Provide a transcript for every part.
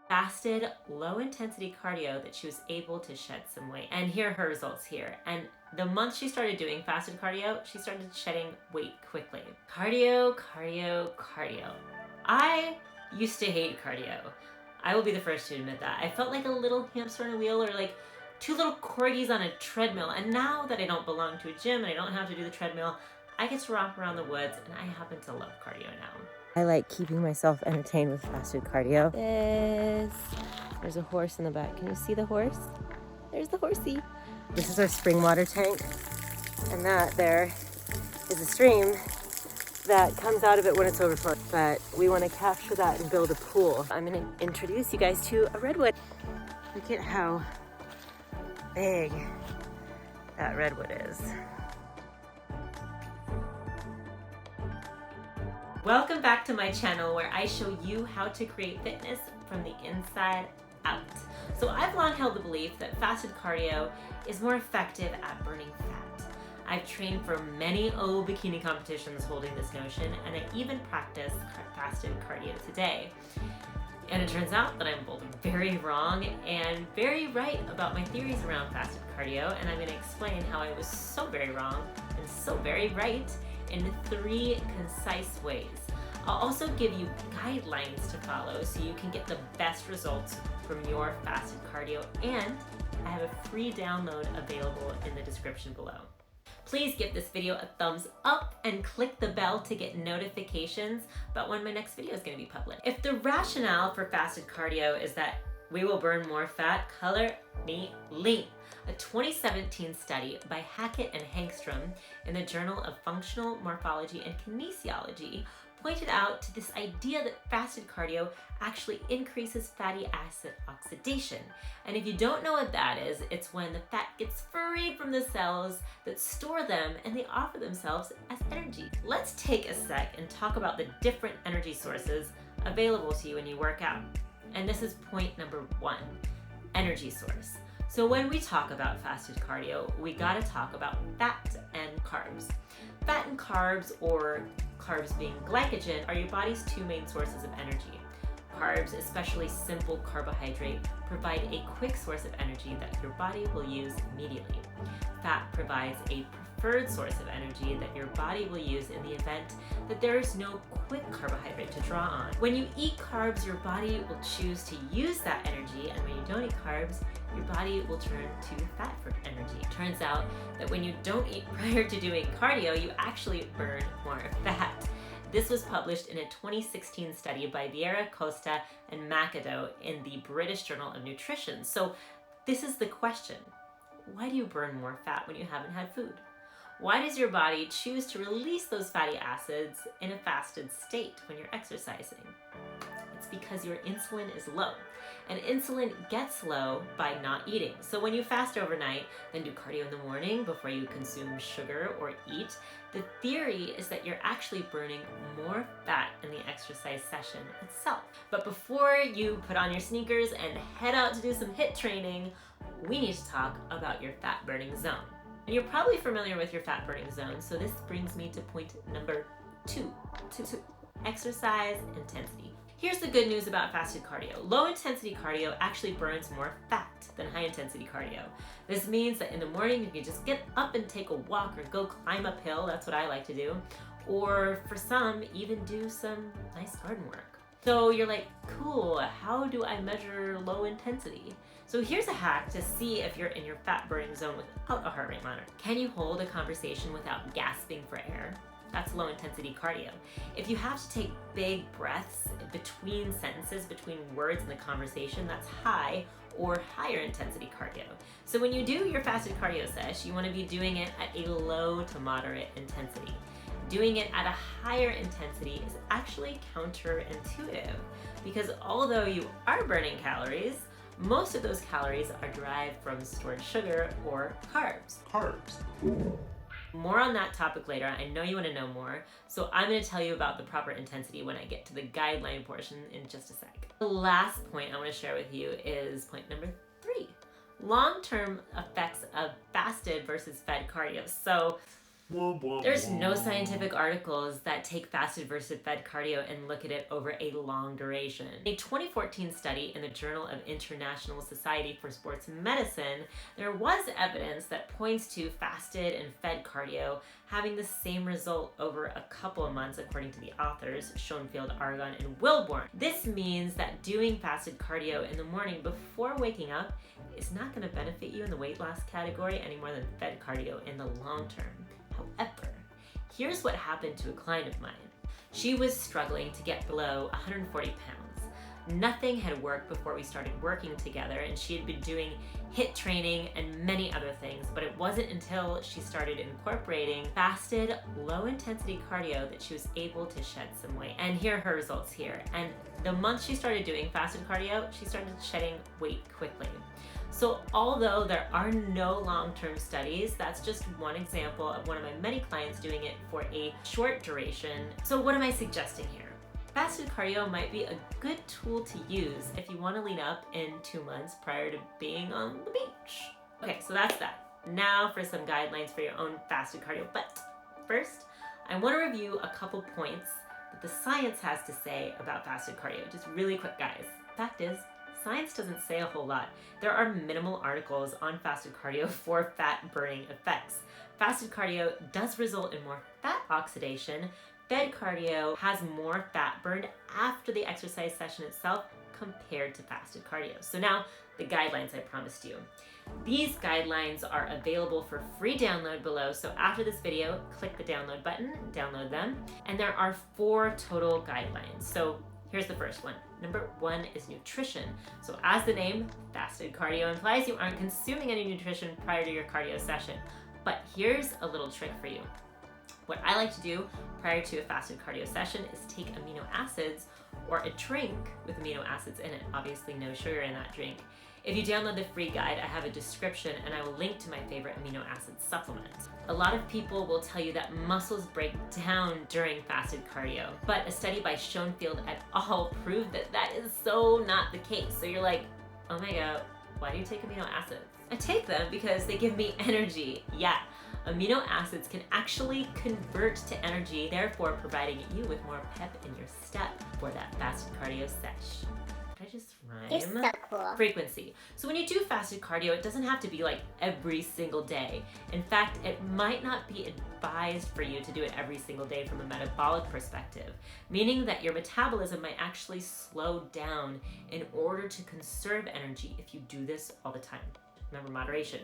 fasted, low-intensity cardio that she was able to shed some weight. And here are her results here. And the month she started doing fasted cardio, she started shedding weight quickly. Cardio, cardio, cardio. I used to hate cardio. I will be the first to admit that. I felt like a little hamster on a wheel, or like two little corgis on a treadmill. And now that I don't belong to a gym and I don't have to do the treadmill, I get to romp around the woods, and I happen to love cardio now. I like keeping myself entertained with fasted cardio. There's a horse in the back. Can you see the horse? There's the horsey. This is our spring water tank, and that there is a stream that comes out of it when it's overflowing. But we want to capture that and build a pool. I'm going to introduce you guys to a redwood. Look at how big that redwood is. Welcome back to my channel, where I show you how to create fitness from the inside out. So I've long held the belief that fasted cardio is more effective at burning fat. I've trained for many bikini competitions holding this notion, and I even practice fasted cardio today. And it turns out that I'm both very wrong and very right about my theories around fasted cardio, and I'm going to explain how I was so very wrong and so very right in 3 concise ways. I'll also give you guidelines to follow so you can get the best results from your fasted cardio, and I have a free download available in the description below. Please give this video a thumbs up and click the bell to get notifications about when my next video is going to be published. If the rationale for fasted cardio is that we will burn more fat, color me lean. A 2017 study by Hackett and Hangstrom in the Journal of Functional Morphology and Kinesiology pointed out to this idea that fasted cardio actually increases fatty acid oxidation. And if you don't know what that is, it's when the fat gets freed from the cells that store them and they offer themselves as energy. Let's take a sec and talk about the different energy sources available to you when you work out. And this is point number 1, energy source. So when we talk about fasted cardio, we gotta talk about fat and carbs. Fat and carbs, or carbs being glycogen, are your body's 2 main sources of energy. Carbs, especially simple carbohydrate, provide a quick source of energy that your body will use immediately. Fat provides a preferred source of energy that your body will use in the event that there is no quick carbohydrate to draw on. When you eat carbs, your body will choose to use that energy, and when you don't eat carbs, your body will turn to fat for energy. It turns out that when you don't eat prior to doing cardio, you actually burn more fat. This was published in a 2016 study by Vieira Costa and McAdoo in the British Journal of Nutrition. So this is the question: why do you burn more fat when you haven't had food? Why does your body choose to release those fatty acids in a fasted state when you're exercising? It's because your insulin is low. And insulin gets low by not eating. So when you fast overnight, then do cardio in the morning before you consume sugar or eat, the theory is that you're actually burning more fat in the exercise session itself. But before you put on your sneakers and head out to do some HIIT training, we need to talk about your fat burning zone. And you're probably familiar with your fat burning zone, so this brings me to point number 2, exercise intensity. Here's the good news about fasted cardio. Low intensity cardio actually burns more fat than high intensity cardio. This means that in the morning you can just get up and take a walk or go climb uphill. That's what I like to do. Or for some, even do some nice garden work. So you're like, cool, how do I measure low intensity? So here's a hack to see if you're in your fat burning zone without a heart rate monitor. Can you hold a conversation without gasping for air? That's low intensity cardio. If you have to take big breaths between sentences, between words in the conversation, that's high or higher intensity cardio. So when you do your fasted cardio sesh, you want to be doing it at a low to moderate intensity. Doing it at a higher intensity is actually counterintuitive, because although you are burning calories, most of those calories are derived from stored sugar or carbs. More on that topic later. I know you want to know more, so I'm going to tell you about the proper intensity when I get to the guideline portion in just a sec. The last point I want to share with you is point number 3. Long-term effects of fasted versus fed cardio. So There's no scientific articles that take fasted versus fed cardio and look at it over a long duration. In a 2014 study in the Journal of International Society for Sports Medicine, there was evidence that points to fasted and fed cardio having the same result over a couple of months, according to the authors Schoenfield, Aragon, and Wilborn. This means that doing fasted cardio in the morning before waking up is not going to benefit you in the weight loss category any more than fed cardio in the long term. However, here's what happened to a client of mine. She was struggling to get below 140 pounds. Nothing had worked before we started working together, and she had been doing HIIT training and many other things, but it wasn't until she started incorporating fasted, low-intensity cardio that she was able to shed some weight. And here are her results here. And the month she started doing fasted cardio, she started shedding weight quickly. So although there are no long-term studies, that's just one example of one of my many clients doing it for a short duration. So what am I suggesting here? Fasted cardio might be a good tool to use if you want to lean up in 2 months prior to being on the beach. Okay, so that's that. Now for some guidelines for your own fasted cardio. But first, I want to review a couple points that the science has to say about fasted cardio. Just really quick, guys. Fact is, science doesn't say a whole lot. There are minimal articles on fasted cardio for fat burning effects. Fasted cardio does result in more fat oxidation. Fed cardio has more fat burned after the exercise session itself compared to fasted cardio. So now the guidelines I promised you. These guidelines are available for free download below. So after this video, click the download button, download them. And there are 4 total guidelines. So here's the first one. Number 1 is nutrition. So as the name, fasted cardio implies, you aren't consuming any nutrition prior to your cardio session. But here's a little trick for you. What I like to do prior to a fasted cardio session is take amino acids or a drink with amino acids in it. Obviously no sugar in that drink. If you download the free guide, I have a description and I will link to my favorite amino acid supplement. A lot of people will tell you that muscles break down during fasted cardio, but a study by Schoenfield et al. Proved that that is so not the case. So you're like, oh my god, why do you take amino acids? I take them because they give me energy. Yeah, amino acids can actually convert to energy, therefore providing you with more pep in your step for that fasted cardio sesh. Did I just rhyme? You're so cool. Frequency. So when you do fasted cardio, it doesn't have to be like every single day. In fact, it might not be advised for you to do it every single day from a metabolic perspective, meaning that your metabolism might actually slow down in order to conserve energy if you do this all the time. Remember, moderation.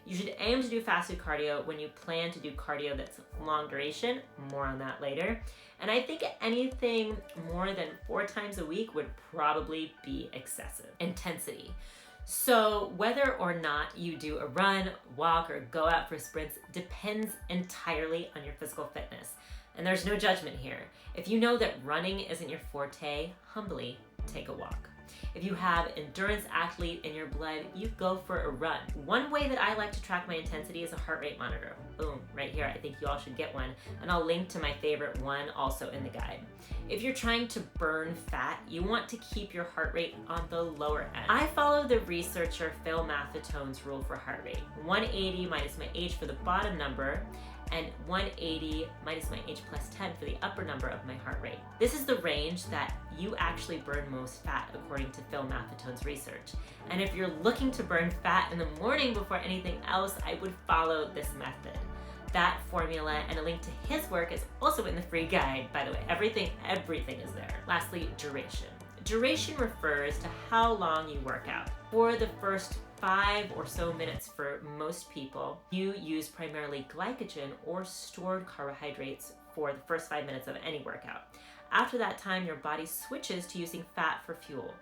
You should aim to do fasted cardio when you plan to do cardio that's long duration. More on that later. And I think anything more than 4 times a week would probably be excessive. Intensity. So whether or not you do a run, walk, or go out for sprints depends entirely on your physical fitness. And there's no judgment here. If you know that running isn't your forte, humbly take a walk. If you have endurance athlete in your blood, you go for a run. One way that I like to track my intensity is a heart rate monitor. Boom, right here. I think you all should get one. And I'll link to my favorite one also in the guide. If you're trying to burn fat, you want to keep your heart rate on the lower end. I follow the researcher Phil Maffetone's rule for heart rate. 180 minus my age for the bottom number, and 180 minus my age plus 10 for the upper number of my heart rate. This is the range that you actually burn most fat according to Phil Maffetone's research. And if you're looking to burn fat in the morning before anything else, I would follow this method. That formula and a link to his work is also in the free guide, by the way. Everything is there. Lastly, duration. Duration refers to how long you work out. For the first 5 or so minutes for most people, you use primarily glycogen or stored carbohydrates for the first 5 minutes of any workout. After that time, your body switches to using fat for fuel.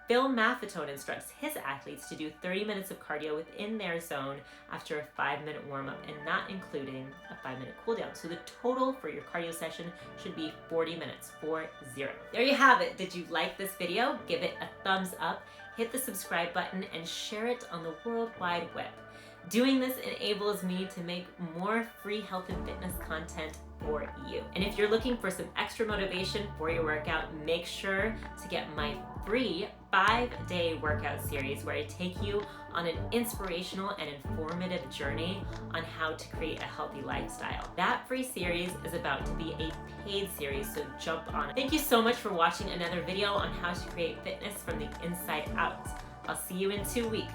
Phil Maffetone instructs his athletes to do 30 minutes of cardio within their zone after a 5-minute warm-up and not including a 5-minute cool down. So the total for your cardio session should be 40 minutes, 40. There you have it. Did you like this video? Give it a thumbs up, hit the subscribe button, and share it on the World Wide Web. Doing this enables me to make more free health and fitness content for you. And if you're looking for some extra motivation for your workout, make sure to get my free 5-day workout series where I take you on an inspirational and informative journey on how to create a healthy lifestyle. That free series is about to be a paid series, so jump on it. Thank you so much for watching another video on how to create fitness from the inside out. I'll see you in 2 weeks.